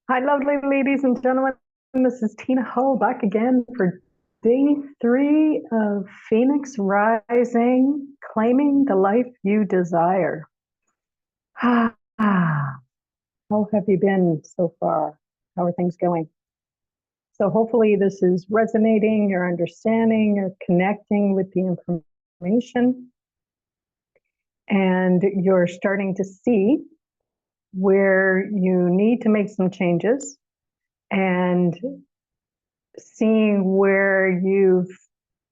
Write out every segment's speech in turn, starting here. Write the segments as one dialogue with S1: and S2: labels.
S1: Hi, lovely ladies and gentlemen. This is Tina Hull back again for day 3 of Phoenix Rising, claiming the life you desire. How have you been so far? How are things going? So hopefully this is resonating, you're understanding, you're connecting with the information, and you're starting to see where you need to make some changes and seeing where you've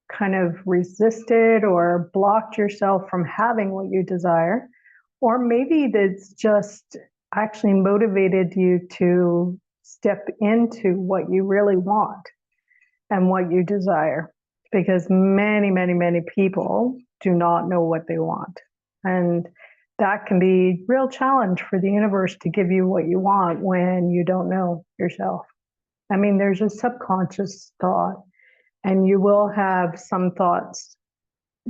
S1: kind of resisted or blocked yourself from having what you desire, or maybe that's just actually motivated you to step into what you really want and what you desire. Because many, many, many people do not know what they want. And that can be a real challenge for the universe to give you what you want when you don't know yourself. I mean, there's a subconscious thought, and you will have some thoughts.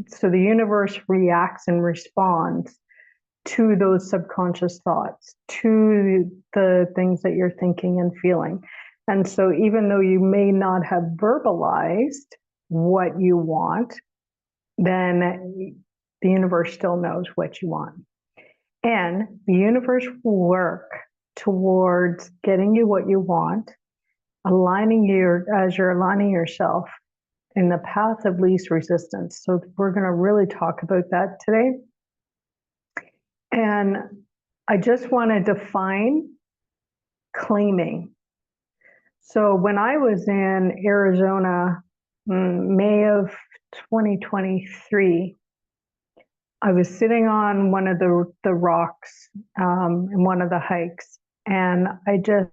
S1: So the universe reacts and responds to those subconscious thoughts, to the things that you're thinking and feeling. And so even though you may not have verbalized what you want, then the universe still knows what you want. And the universe will work towards getting you what you want, as you're aligning yourself in the path of least resistance. So we're going to really talk about that today. And I just want to define claiming. So when I was in Arizona, May of 2023, I was sitting on one of the rocks in one of the hikes, and I just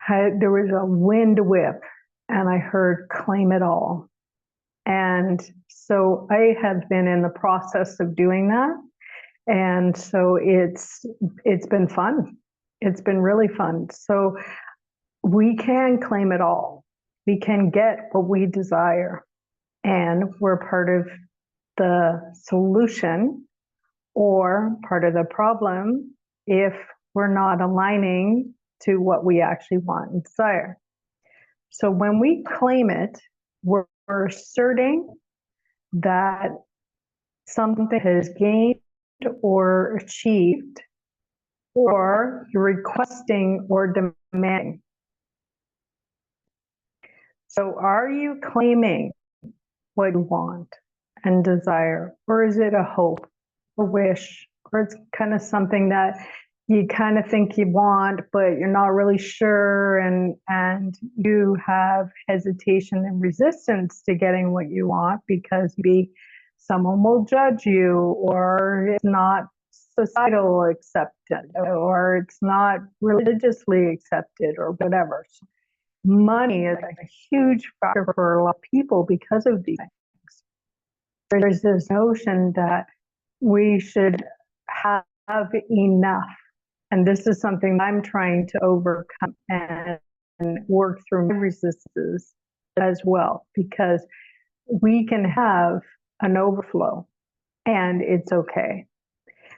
S1: there was a wind whip, and I heard claim it all. And so I have been in the process of doing that. And so it's been fun. It's been really fun. So we can claim it all. We can get what we desire. And we're part of the solution or part of the problem if we're not aligning to what we actually want and desire. So when we claim it, we're asserting that something has gained or achieved, or you're requesting or demanding. So are you claiming what you want and desire, or is it a hope, a wish, or it's kind of something that you kind of think you want, but you're not really sure, and you have hesitation and resistance to getting what you want because maybe someone will judge you, or it's not societal accepted, or it's not religiously accepted, or whatever. So money is a huge factor for a lot of people because of these things. There's this notion that we should have enough. And this is something I'm trying to overcome and work through my resistance as well, because we can have an overflow and it's okay.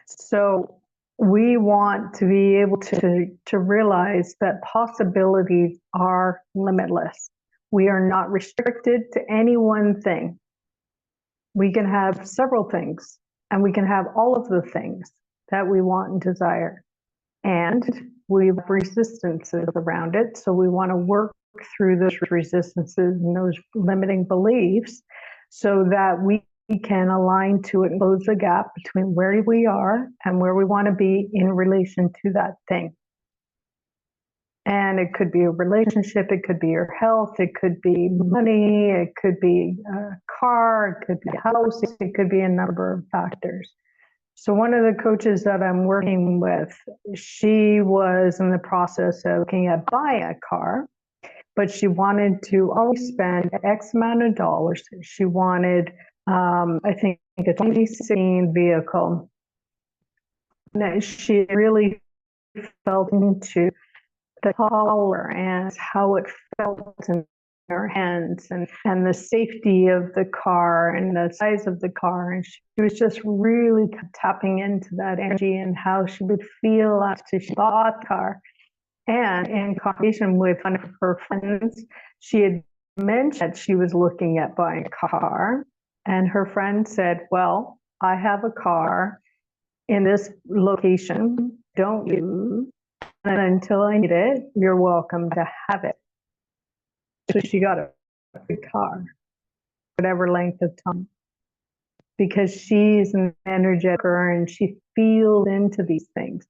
S1: So we want to be able to realize that possibilities are limitless. We are not restricted to any one thing. We can have several things, and we can have all of the things that we want and desire. And we have resistances around it. So we want to work through those resistances and those limiting beliefs so that we can align to it and close the gap between where we are and where we want to be in relation to that thing. And it could be a relationship, it could be your health, it could be money, it could be a car, it could be a house, it could be a number of factors. So one of the coaches that I'm working with, she was in the process of looking at buying a car, but she wanted to only spend X amount of dollars. She wanted, I think, a 2016 vehicle. And she really felt into the color and how it felt in her hands, and the safety of the car and the size of the car. And she was just really tapping into that energy and how she would feel after she bought the car. And in conversation with one of her friends, she had mentioned that she was looking at buying a car. And her friend said, well, I have a car in this location, don't use. And until I need it, you're welcome to have it. So she got a free car, whatever length of time, because she's an energetic and she feels into these things.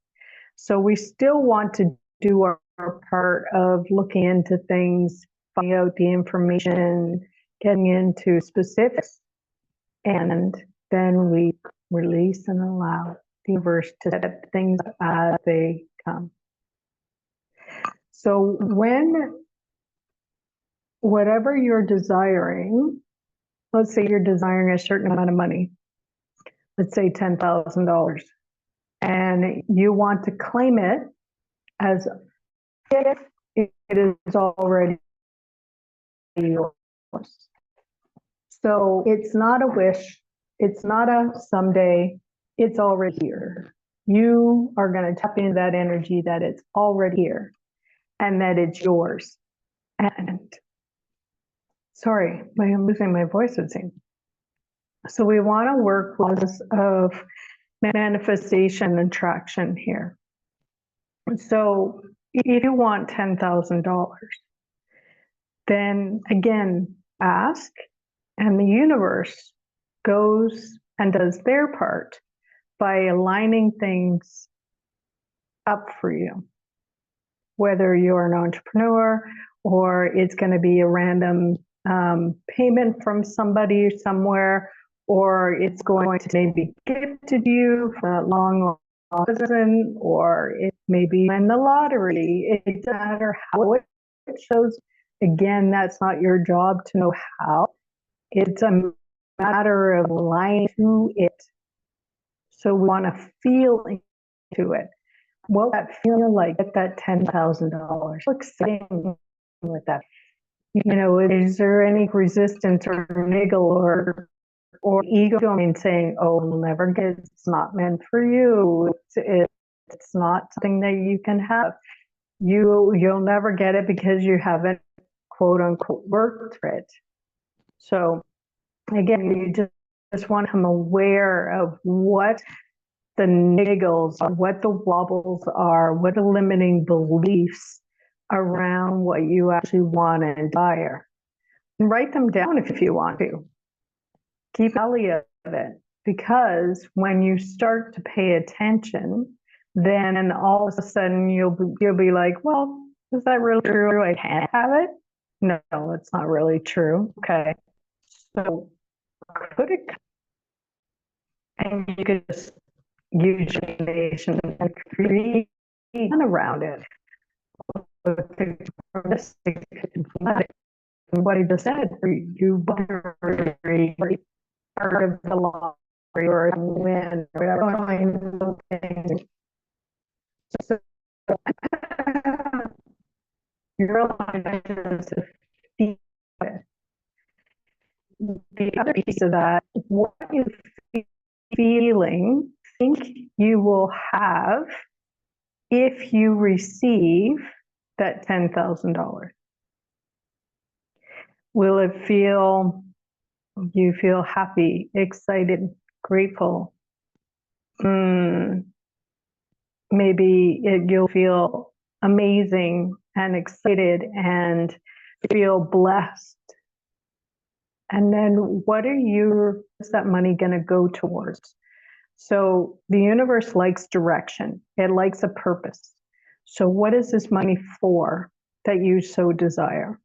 S1: So we still want to do our part of looking into things, finding out the information, getting into specifics, and then we release and allow the universe to set things as they come. So when whatever you're desiring, let's say you're desiring a certain amount of money, let's say $10,000, and you want to claim it as if it is already yours. So it's not a wish, it's not a someday, it's already here. You are going to tap into that energy that it's already here and that it's yours. And sorry, I'm losing my voice, it seems. So we want to work laws of manifestation and attraction here. So if you want $10,000, then again, ask, and the universe goes and does their part by aligning things up for you. Whether you're an entrepreneur or it's going to be a random payment from somebody somewhere, or it's going to maybe gifted you for a long season, or it may be in the lottery. It doesn't matter how it shows. Again, that's not your job to know how. It's a matter of aligning to it. So we want to feel into it. What would that feel like? Get that $10,000. Look, sitting with that. You know, is there any resistance or niggle or ego in saying, "Oh, I'll never get it. It's not meant for you. It's not something that you can have. You'll never get it because you haven't quote unquote worked for it." So again, you just want to become aware of what the niggles, what the wobbles are, what the limiting beliefs around what you actually want and desire. And write them down if you want to. Keep tally of it, because when you start to pay attention, then all of a sudden you'll be like, well, is that really true? I can't have it? No, it's not really true. Okay. So could it, and you could just use your imagination and create around it. What he just said, you part of the law or win, whatever things. So your line is to feel it. The other piece of that, what you feeling think you will have if you receive that $10,000? Will it feel, you feel happy, excited, grateful? Maybe you'll feel amazing and excited and feel blessed. And then what's that money going to go towards? So the universe likes direction. It likes a purpose. So what is this money for that you so desire?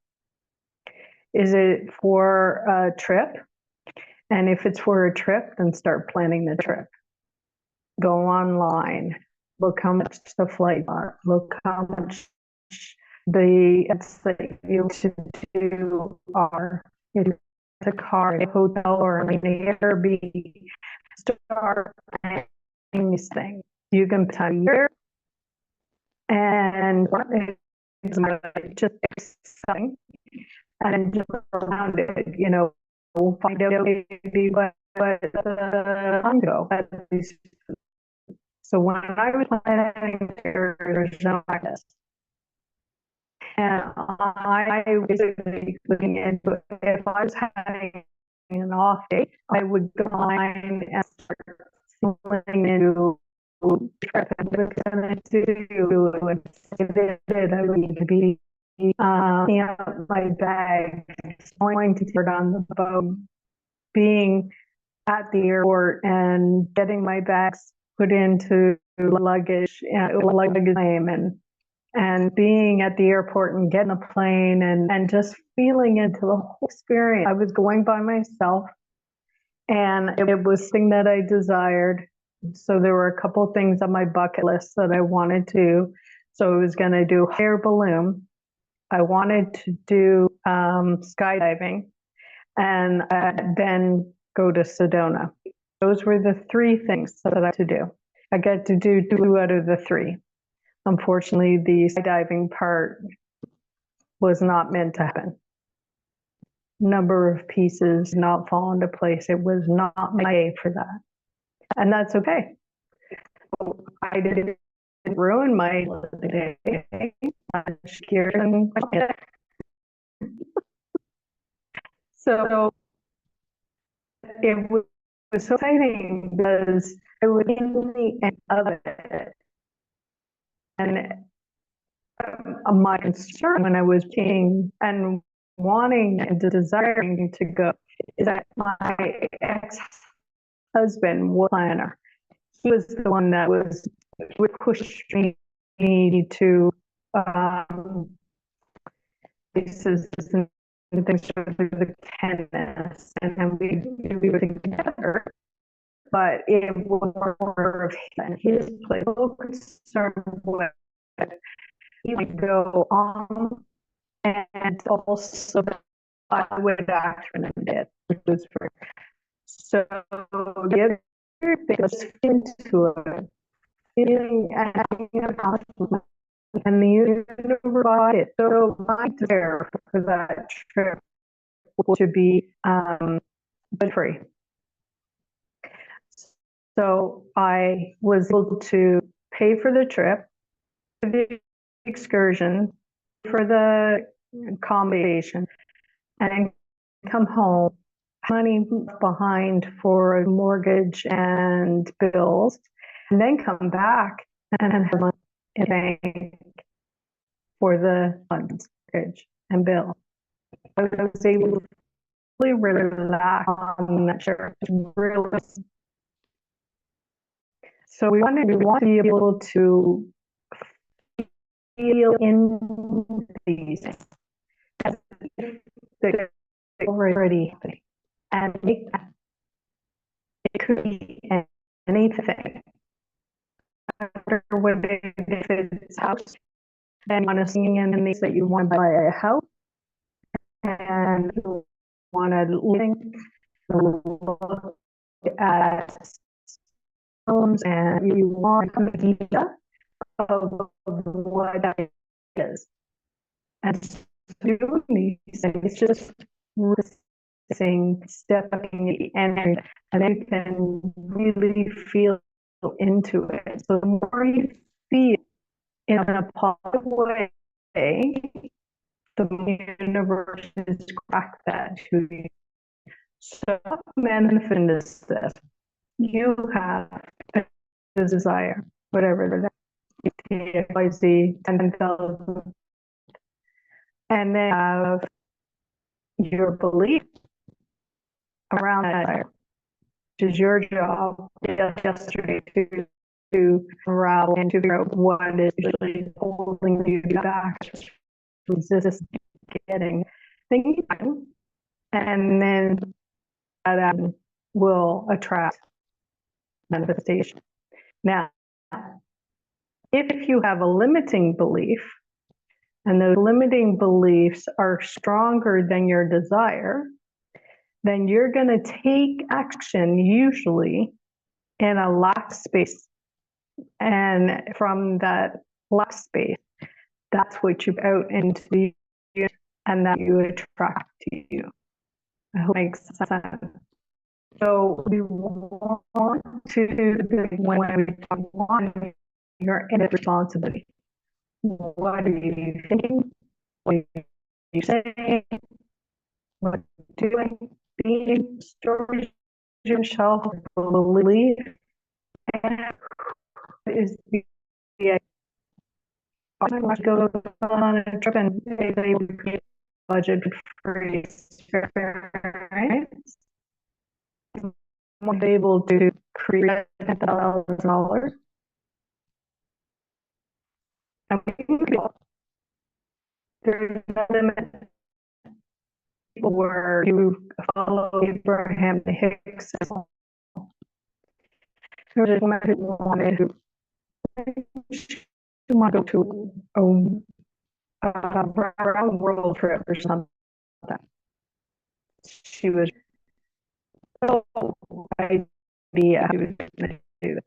S1: Is it for a trip? And if it's for a trip, then start planning the trip. Go online. Look how much the flights are. Look how much the that you should do are. If it's a car, a hotel, or an Airbnb, start planning these things. You can put a year, and it's just exciting, and just around it, you know, find out maybe what go. So when I was planning, there's no practice. And I was looking into it. If I was having an off day, I would go online and start feeling into trip and what it's going to do. And I would need to be my bag, going to turn on the boat, being at the airport and getting my bags put into luggage claim and being at the airport and getting a plane and just feeling into the whole experience. I was going by myself and it was something that I desired. So there were a couple of things on my bucket list that I wanted to. So I was going to do hot air balloon. I wanted to do skydiving and then go to Sedona. Those were the three things that I had to do. I got to do two out of the three. Unfortunately, the skydiving part was not meant to happen. Number of pieces not fall into place. It was not my day for that. And that's okay. So I didn't ruin my day. So it was so exciting because I was in the end of it. And my concern when I was being and wanting and desiring to go is that my ex-husband was a planner. He was the one that would push me to places and things to the tennis, and we were together. But it was more of his political concern was he would go on, and also I would actually did, which was for so the other thing was into it, feeling and the universe bought it. So my desire for that trip to be but free. So I was able to pay for the trip, for the excursion, for the accommodation, and come home, money behind for a mortgage and bills, and then come back and have money in the bank for the funds, mortgage and bill. I was able to really relax on that trip. Really. So we want to be able to feel in these they're already happening, and make that. It could be anything. If it's house, then you want to sing in these that you want to buy a house, and you want to look at homes, and you want an idea of what that is. And doing these things, just stepping in, and you can really feel into it. So the more you feel in a positive way, the universe is crack that to you. So manifest this. You have a desire, whatever that is, 10,000, and then have your belief around that desire, which is your job yesterday to unravel and to figure out what is really holding you back, resist getting things done, and then that will attract manifestation. Now, if you have a limiting belief, and those limiting beliefs are stronger than your desire, then you're going to take action usually in a lack space. And from that lack space, that's what you put out into the universe, and that you attract to you. I hope it makes sense. So we want to, when we want your responsibility. What are you thinking? what you say, what you're doing, being stories yourself, believe, and is the I want to go on a trip and they would create a budget for experience. Was able to create $10,000 and we can go. There's no limit. People were to follow Abraham Hicks. There's a woman who wanted to go to a brown world trip or something. She was so idea she was going to do that.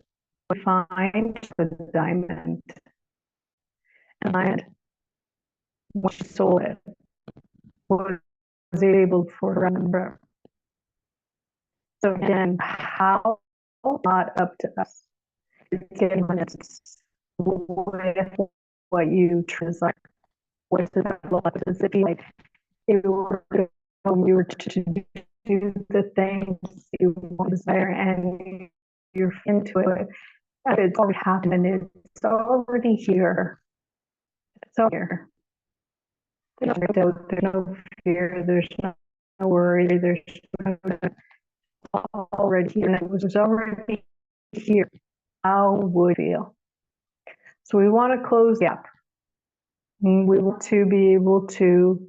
S1: We find the diamond and I when she sold it was able for remember. So again, how not up to us. Again, when it's with what you desire, what's the level of does it be like if you were to do the things you want to desire and you're into it, it's already happened, it's already here. It's all here. There's no doubt, there's no fear, there's no worry, there's no already here, and it was already here. How would we feel? So we want to close the gap. We want to be able to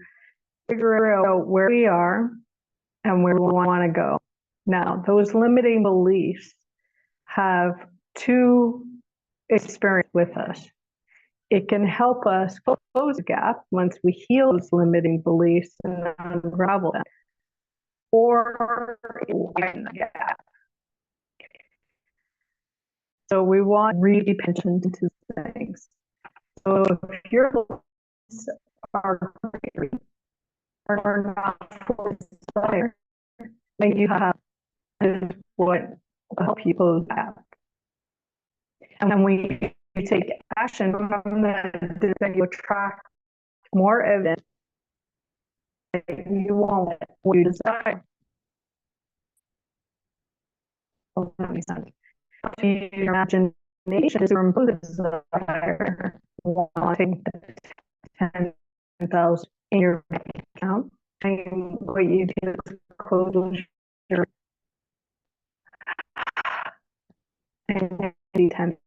S1: figure out where we are and where we want to go. Now, those limiting beliefs have two experiences with us. It can help us close the gap once we heal those limiting beliefs and unravel them, or widen the gap. So we want to really pay attention to things. So if your beliefs are not for desire, then you have what will help you close that. And when we take action from that, then you attract more evidence that you want what you desire. Well, that makes sense. Your imagination is to impose a desire, wanting 10,000 in your bank account. And what you do is close your and do 10,000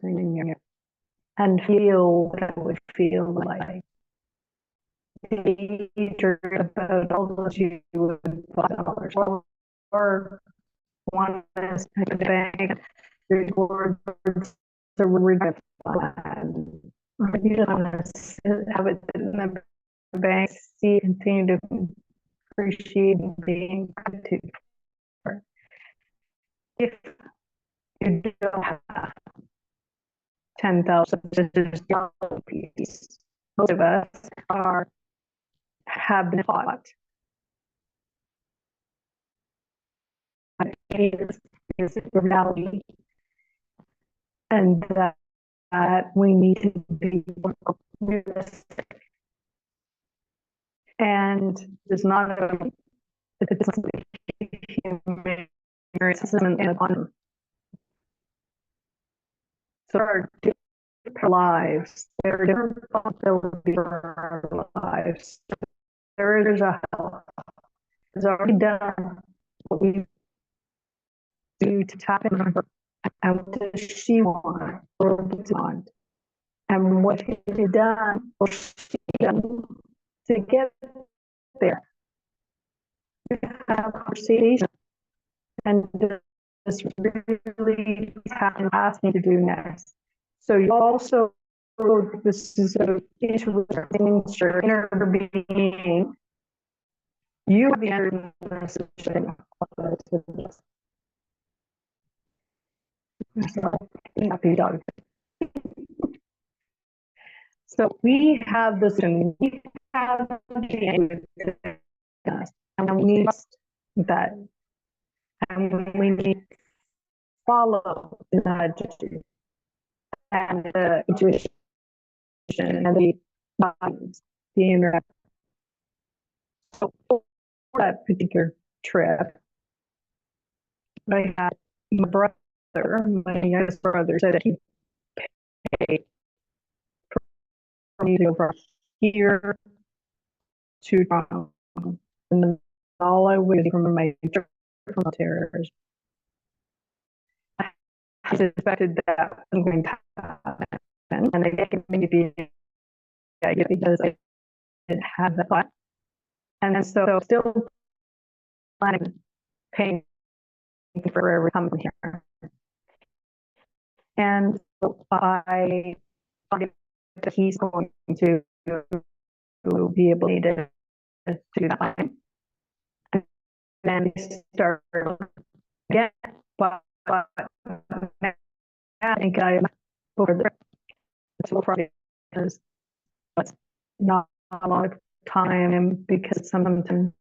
S1: in your and feel what it would feel like. About all those you would $5 or one is the bank. There's words the word and you just want to have it in the bank, see, continue to appreciate being gratitude for. If you don't have 10,000, this piece. Most of us have been taught is reality, and that we need to be realistic. And there's not a human system in a quantum. So there are different lives, there are different possibilities for our lives. There is a hell. It's already done what we do to tap in on her. And what does she want or want? And what has she done or she done to get there? You have conversation and just really ask me to do next. So you also, this is a inner being. You have the inner message. Happy dog. So we have this, and we have the and we need that, and we need to follow that and the intuition and the values. the internet. So for that particular trip, I had my youngest brother said that he paid for me to go from here to Toronto. And then all I was from my trip from terrors. I suspected that I'm going to happen, and I think maybe I get because I didn't have that thought. And then so still planning, paying for every coming here. And so I thought that he's going to be able to do that. And then they started again, but I think I'm over there because it's not a lot of time because sometimes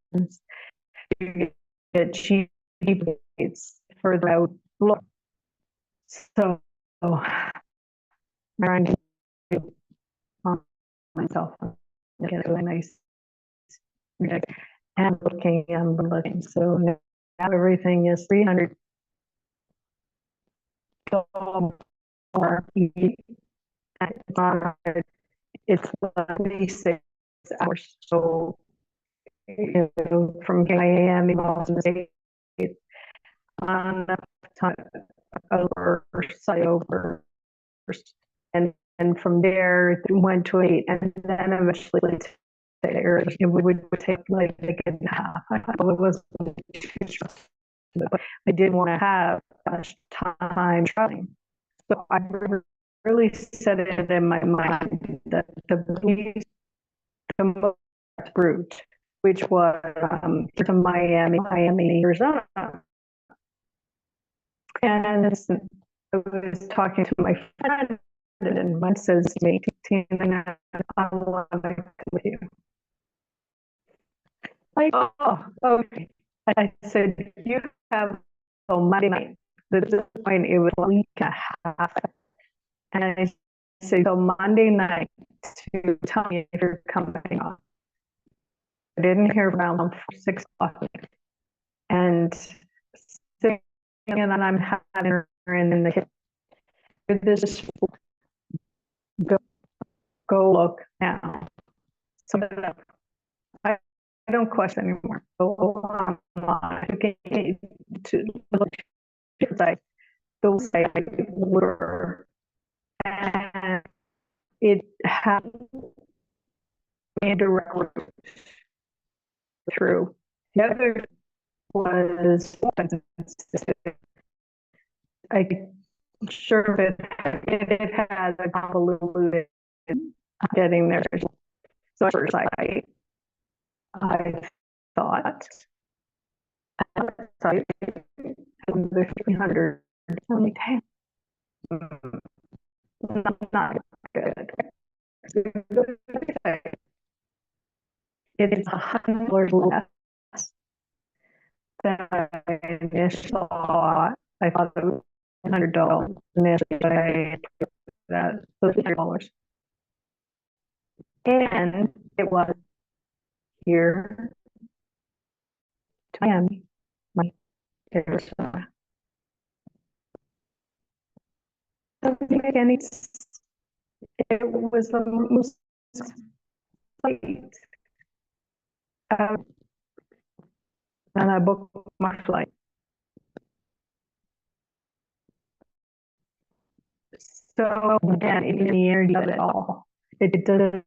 S1: you get cheap rates further out. So I'm trying to do myself get a really nice and looking. So now everything is 300 more. It's 26 hours. So from Miami on time over site over, and from there it went to 8, and then eventually there it would take like a day and a half. I thought it was too stressful, but I didn't want to have much time traveling. So I really set it in my mind that the most route, which was to Miami, Arizona. And I was talking to my friend, and one says to me, Tina, I want to come with you. Like, oh, okay. I said, you have Monday night. At this point, it was a week and a half. And I said, so Monday night to tell me if you're coming on. I didn't hear around 6 o'clock. And and then I'm having her in the kitchen. This go look now. So I don't question anymore. So to look at those I were, and it had a direct route through. The other was I'm sure it has a convoluted getting there. So at first I thought the 300 only 10. Not good. It is $100 less than I initially thought. I thought it was $100 initially, but I that so $300. And it was here to Miami, my Arizona. Doesn't make any sense. It was the most flight. And I booked my flight. So again, in the energy of it all, it doesn't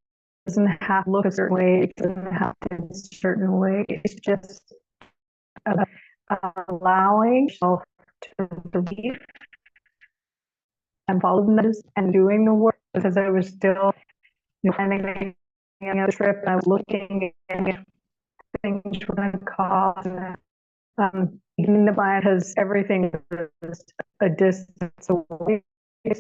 S1: have to look a certain way. It doesn't have to be a certain way. It's just allowing yourself to believe and following this and doing the work, because I was still planning a trip. I was looking at things were going to cost. Even the plan has everything is a distance away,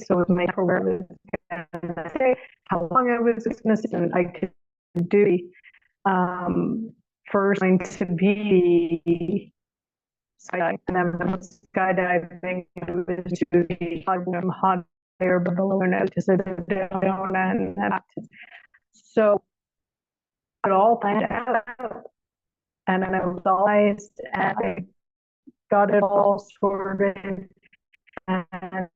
S1: so it made for how long I was going to sit, and I could do first going to be skydiving, and then skydiving was to be hot air balloon out to sit down and so it all planned out, and I was organized, and I got it all sorted, and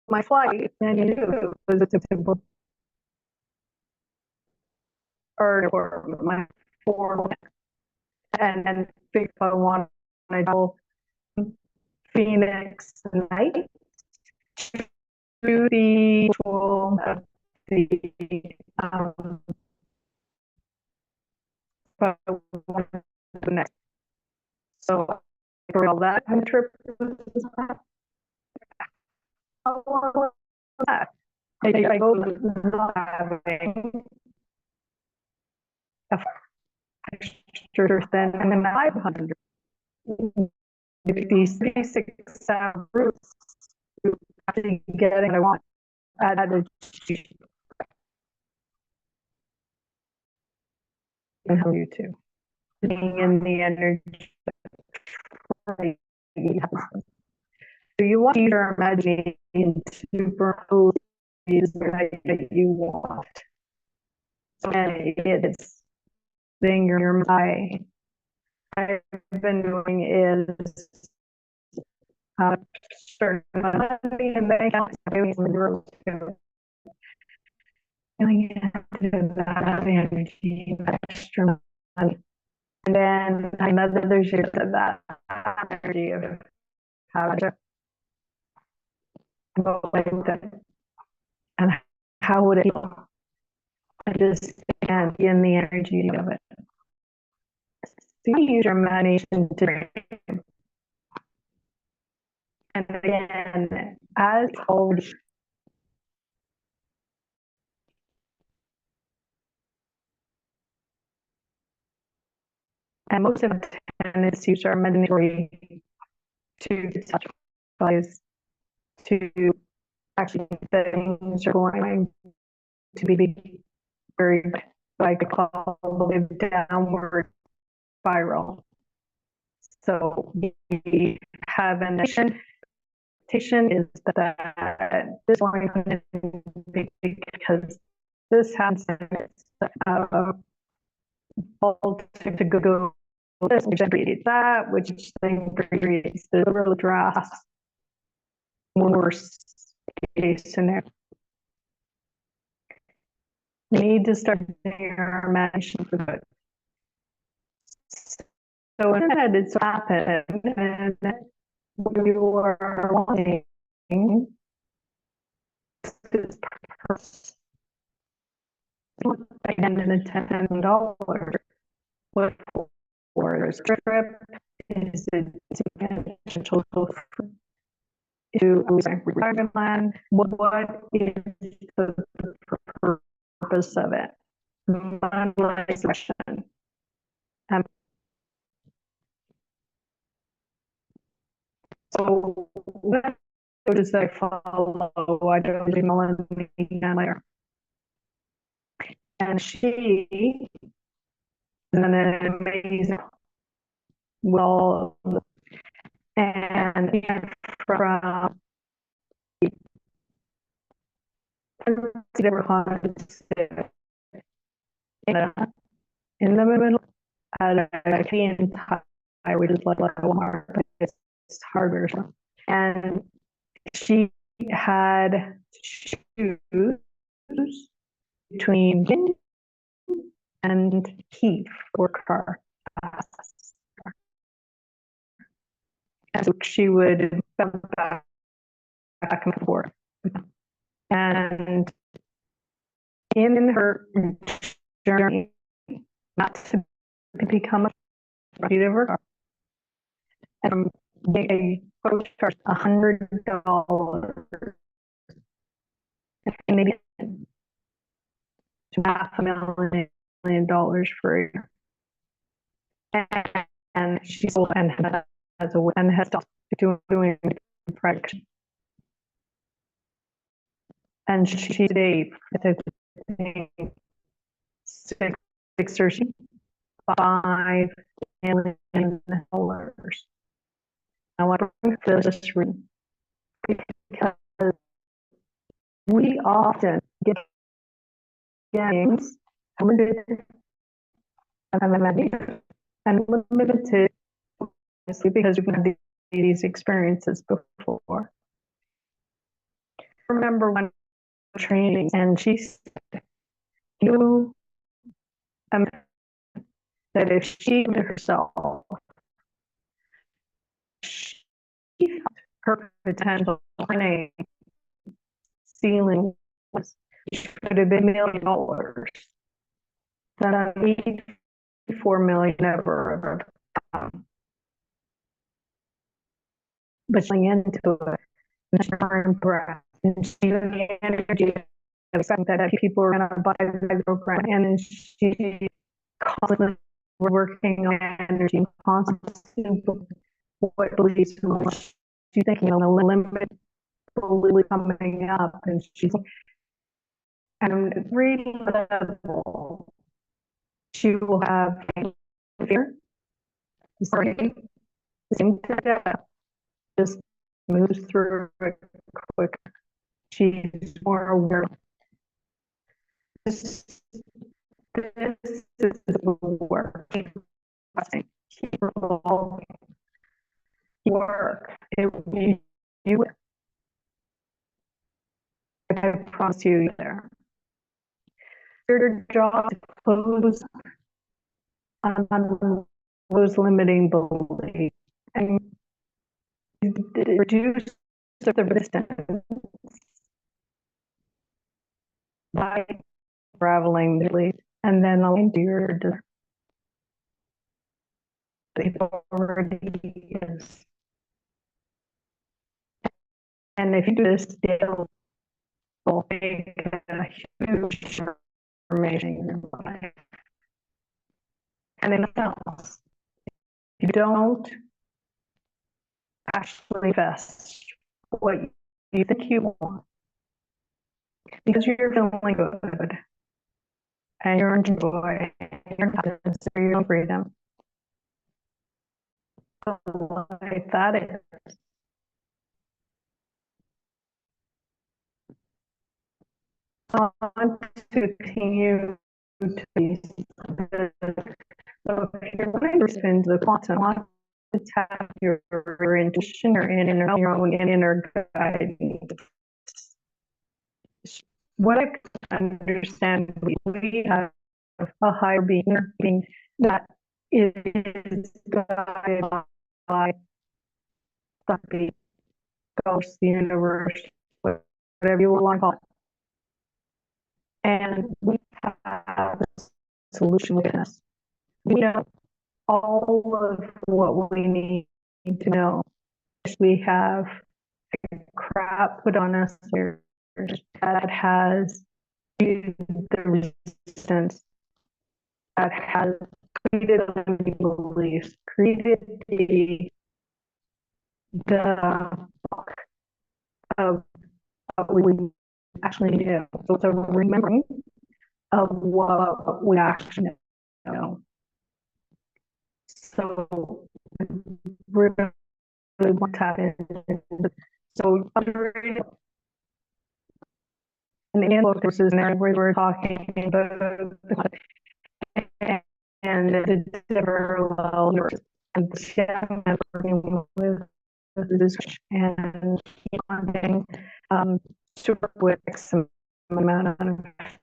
S1: my flight, and you knew it was a simple or my four, and then if I wanted to go Phoenix night to the um, but the next. So for all that kind of trip was how long was that? I go not having a extra than in 500. These 36 routes to actually getting what I want at a and how you too. Being in the energy. Do you want your imagination to propose that you want? And it's thing your mind. I've been doing is certain money and bank accounts doing into that energy, extra money. And then another year of that energy of how to go like that. And how would it feel? I just can't be in the energy of it. So you use your imagination to dream. And again, as always, and most of the tendencies are mandatory to touch values, to actually things are going to be very, like, call the downward spiral. So we have an expectation is that this one because this happens and it's to go this, which creates that, which then creates the real drastic worst case scenario. We need to start your imagination for good. So instead, it's happened, and we were wanting this person again in $10,000. What for this trip? Is it potential to retirement plan? What is the purpose of it? Monetization. So what does I follow? I don't really know later. And she is an amazing, well, and from in the middle at a Canadian Tire, which is like Walmart, it's hardware. And she had shoes between and Keith for car. And so she would bounce back and forth. And in her journey, not to become a property of her car, and they charged $100 Canadian to $500,000 for a year. And she sold and has a and has stopped doing practice. And she today six or $5 million. I want to bring this room because we often get games limited and limited because we've had these experiences before. I remember one training, and she said, "You that if she knew herself, she felt her potential planning ceiling was she could have been $1 million. That 84 million never but she into it and her breath and she had the energy that people were going to buy the program, and then she constantly working on energy, constantly what beliefs she's thinking on the limit coming up, and she's and reading level she will have fear, sorry, just moves through it quick. She's more aware. This is the work. Keep evolving. Work. It will be you. I promise you there. Your job to close on those limiting beliefs and reduce the resistance by traveling the beliefs, and then align to your already is. And if you do this daily, will make a huge transformation in your life. And anything else, you don't actually manifest what you think you want because you're feeling good and you're enjoying joy, you're in happiness, you're in freedom. Like that is. I want to continue to be so if you're going to spend the quantum, want to tap your intuition or your own inner guidance. What I understand, we have a higher being that is guided by the ghost, the universe, whatever you want to call it. And we have a solution within us. We know all of what we need to know. We have crap put on us that has the resistance, that has created limiting beliefs, created the book of what we actually do. So it's a remembering of what we actually know. So we're going to really want to tap into. So in the book, this is an area where we're talking about and the parallel and with this and wanting to work with some amount of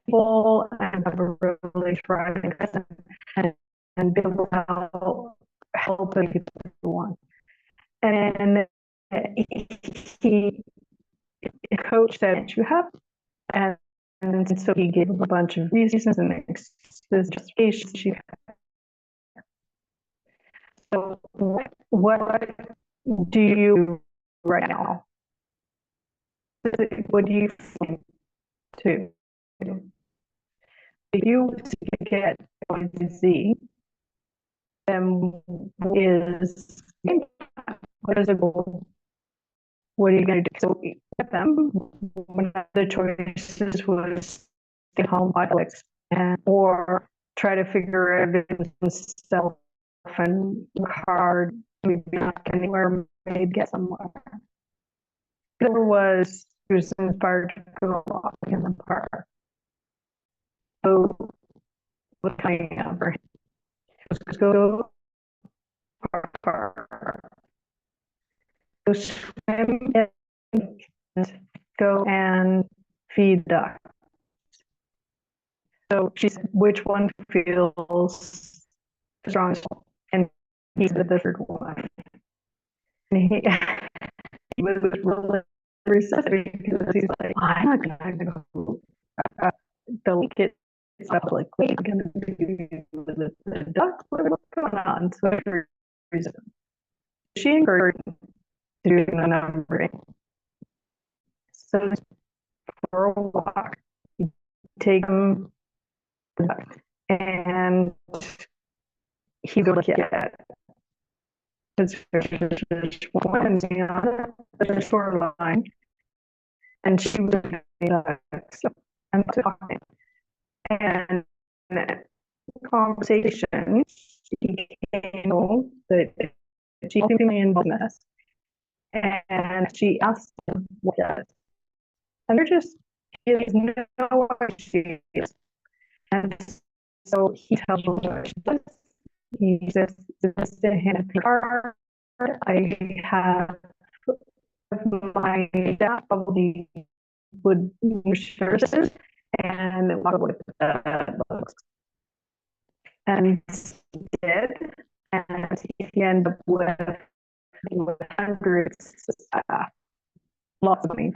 S1: people and have a really thriving and be able to help everyone. And he coached that you have, and so he gave a bunch of reasons and excuses, justifications. So what do you right now? What do you think to? If you get to Z, then what is the goal? What are you going to do? So with them, one of the choices was stay home, buy books, or try to figure out himself and work hard, maybe not get anywhere, maybe get somewhere. He was inspired to go walk in the park. So was coming up for him. Go far, go swim, and go and feed ducks. So she said, which one feels the strongest? And he said the third one. And he was really receptive because he's like, I'm not gonna go. The kid stuff like, wait, I'm gonna do the ducks. What's going on? So for reason, she encouraged him to do the numbering. So for a walk, you take him and he would look at his one and the shoreline, and she was and talking. And conversation, she came that she came in business, and she asked him what he does. And they're just, he has no idea. And so he tells her what she does. He just to him car. I have my dad probably would use services and what would the books. And he did, and he ended up with hundreds lots of money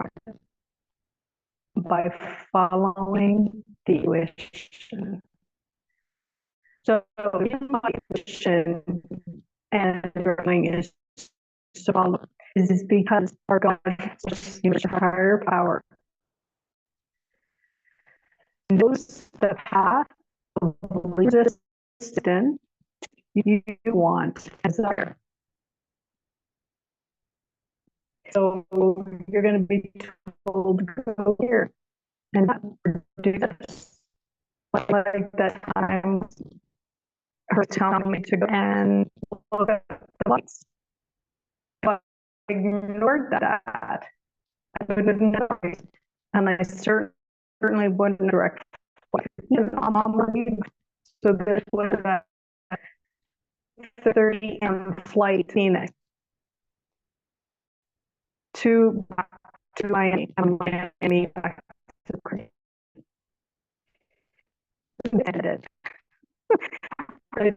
S1: by following the intuition. So my intuition and learning is to follow is because our God is a higher power. Knows the path of resistance you want and desire. So you're going to be told, go here and do this. Like that time, her telling me to go and look at the lights. But I ignored that. I wouldn't know. And I certainly wouldn't direct flight. So this was a 30 AM flight Phoenix to Miami and Miami back to Korea. Ended. And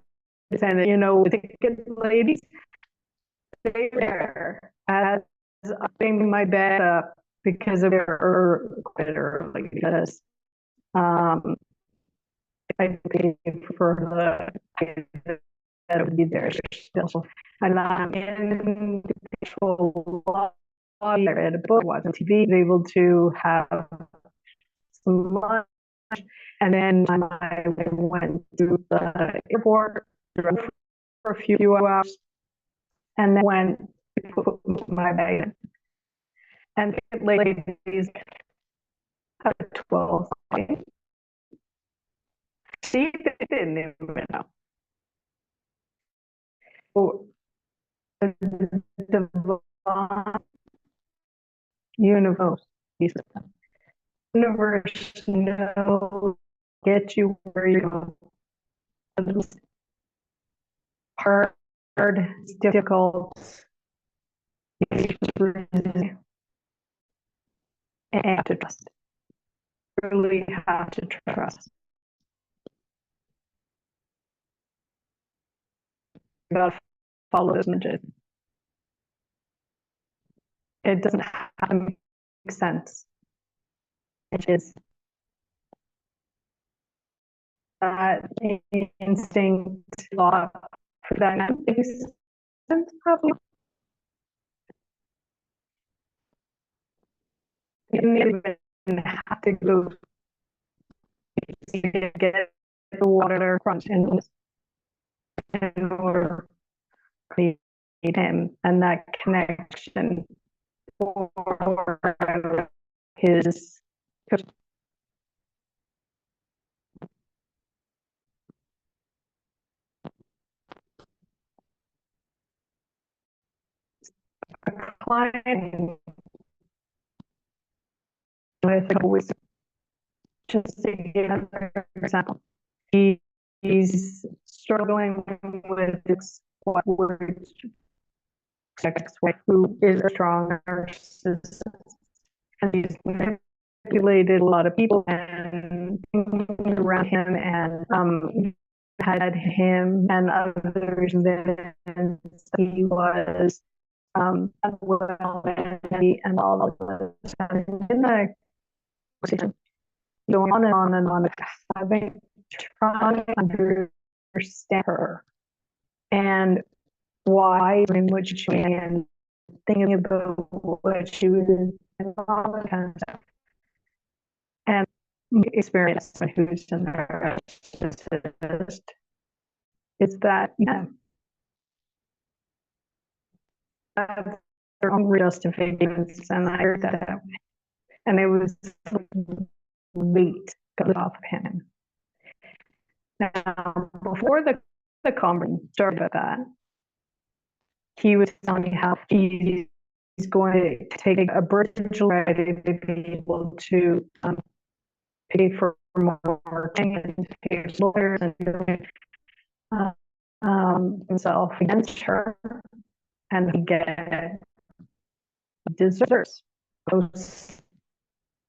S1: ladies, stay there as upping my bed up because of her quite early because I paid for the that would be there still. And I'm in control I read a book, watching TV, able to have some lunch, and then I went to the airport for a few hours, and then went to put my bag in. And ladies have 12. She didn't even know. So, the universe knows get you where you go. Hard, difficult, and have to trust. Really have to trust. You gotta follow those images. It doesn't have to make sense. It is that instinct law for that makes sense probably. You don't even have to go to get the water front in order to create him and that connection for his client with a voice. Just to give another example, he he's struggling with this words, ex-wife who is a strong narcissist, and he's manipulated a lot of people and things around him, and had him and others then he was unwell and all of this. And in the conversation, going on and on, having trying to understand her and why and what she and thinking about what she was and all that kind of stuff. And experience who's in there is that their own justifications, and I heard that, and it was weight got off of him. Now, before the conference started with that, he was telling me how he's going to take a bridge ride to be able to pay for more things and pay his lawyers and himself against her, and he get deserves those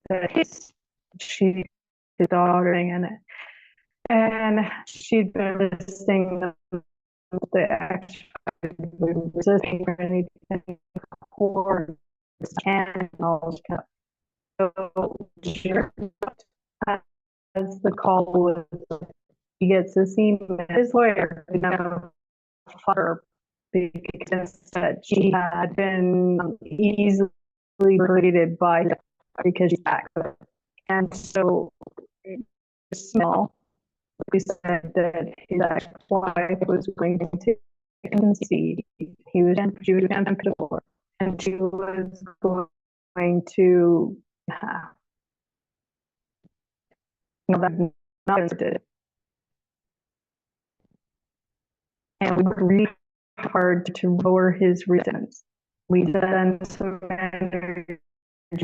S1: that she's his daughter in it, and she'd been listening to the extra resisting anything for and all stuff. So as the call was, he gets this email. His lawyer never fought her because that she had been easily rated by because she's back. And so small, we said that his ex-wife was going to concede. She was uncomfortable, and she was going to that not did. And we worked really hard to lower his resistance. We done some energy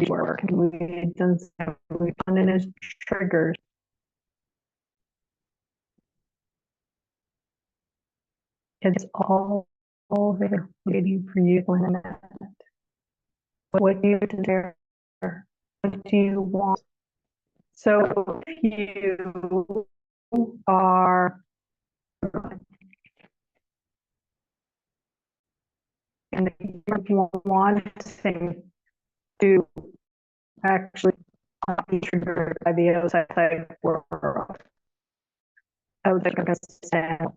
S1: work, and we've done in his triggers. It's all there waiting for you in a minute. What do you desire? What do you want? So if you are and you wanting to actually be triggered by the outside world, I would understand.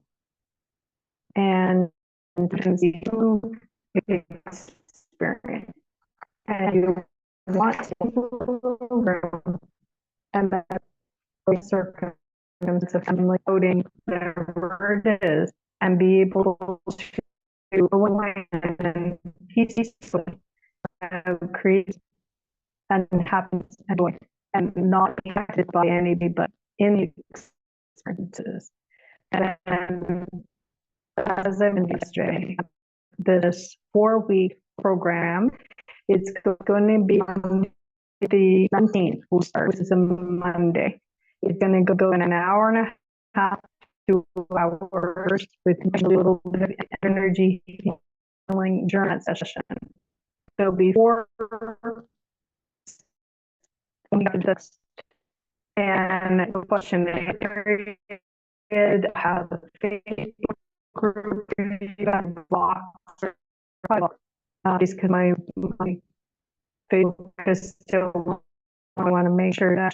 S1: And you experience, and you want to room, and that circumstance of family coding, whatever it is, and be able to go away and peacefully create and happiness and joy, and not be affected by anybody but in the experiences. And as I mentioned yesterday, this 4-week program, it's going to be on the 19th, we'll start, which is a Monday. It's going to go in an hour and a half, 2 hours, with a little bit of energy healing journal session. So before we got this, and the questionnaire, have a Facebook group, box, because my Facebook is still, I want to make sure that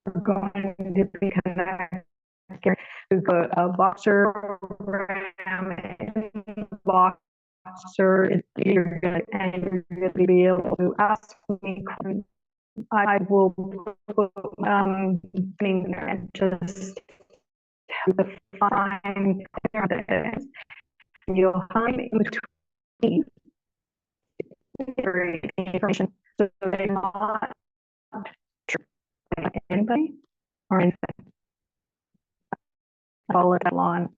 S1: we're going to be connected. We've got a boxer program, boxer, you're going to be able to ask me. I will put and just define this. You'll find in between information, so they're not true by anybody or anything. Follow that lawn.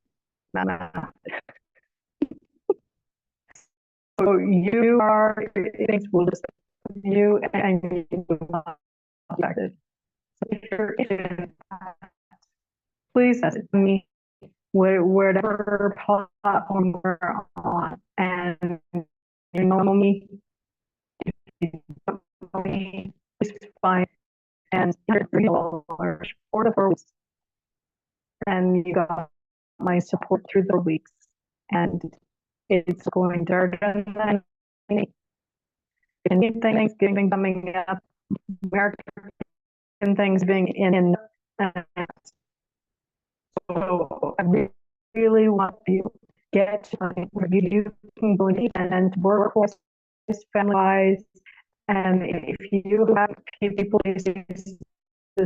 S1: So you are, things will just you and you will not affected. So if you're in that, please message me whatever platform we're on. And you know me, if you don't know me, please find and $3 for the first, and you got my support through the weeks, and it's going dirty. And Thanksgiving coming up, American Thanksgiving in so I really want you to get to where you can go and work with family, and if you have people there's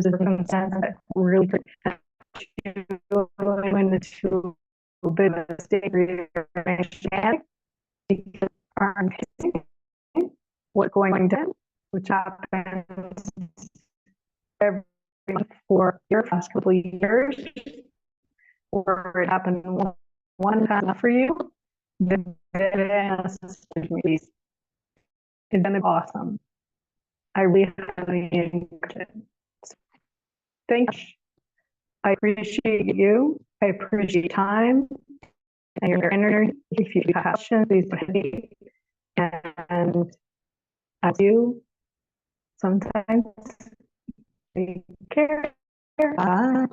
S1: a circumstance that really could go into a bit of a state rearrangement because aren't what's going down, which happens every month for your past couple of years, or it happened one time for you. It's been awesome. I really enjoyed it. Thank you. I appreciate you. I appreciate your time and your energy. If you have questions, please don't hesitate. And I do sometimes take care. Bye.